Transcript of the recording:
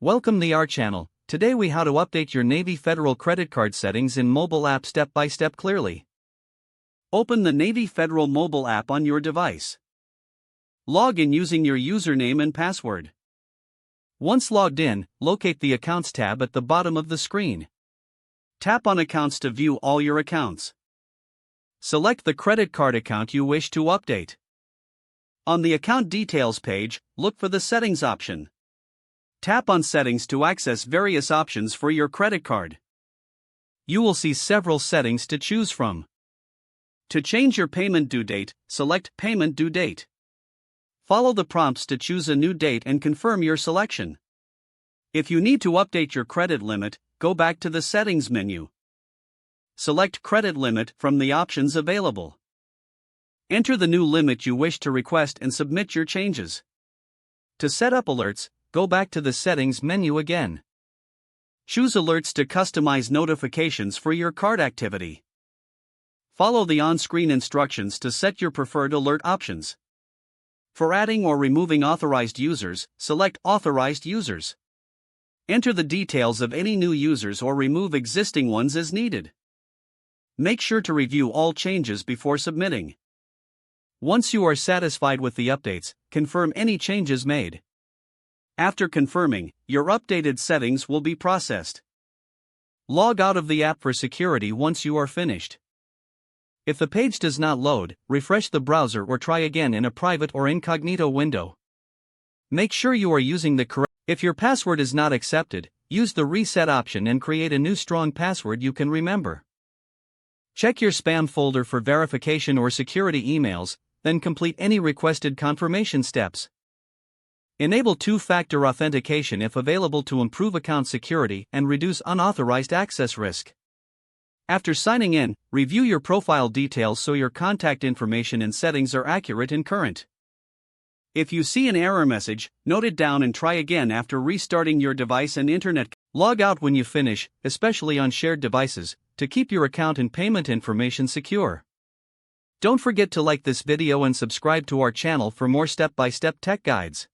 Welcome to our channel. Today we how to update your Navy Federal credit card settings in mobile app step by step clearly. Open the Navy Federal mobile app on your device. Log in using your username and password. Once logged in, locate the Accounts tab at the bottom of the screen. Tap on Accounts to view all your accounts. Select the credit card account you wish to update. On the Account Details page, look for the Settings option. Tap on Settings to access various options for your credit card. You will see several settings to choose from. To change your payment due date, select Payment Due Date. Follow the prompts to choose a new date and confirm your selection. If you need to update your credit limit, go back to the Settings menu. Select Credit Limit from the options available. Enter the new limit you wish to request and submit your changes. To set up alerts, go back to the Settings menu again. Choose Alerts to customize notifications for your card activity. Follow the on-screen instructions to set your preferred alert options. For adding or removing authorized users, select Authorized Users. Enter the details of any new users or remove existing ones as needed. Make sure to review all changes before submitting. Once you are satisfied with the updates, confirm any changes made. After confirming, your updated settings will be processed. Log out of the app for security once you are finished. If the page does not load, refresh the browser or try again in a private or incognito window. Make sure you are using the correct. If your password is not accepted, use the reset option and create a new strong password you can remember. Check your spam folder for verification or security emails, then complete any requested confirmation steps. Enable two-factor authentication if available to improve account security and reduce unauthorized access risk. After signing in, review your profile details so your contact information and settings are accurate and current. If you see an error message, note it down and try again after restarting your device and internet. Log out when you finish, especially on shared devices, to keep your account and payment information secure. Don't forget to like this video and subscribe to our channel for more step-by-step tech guides.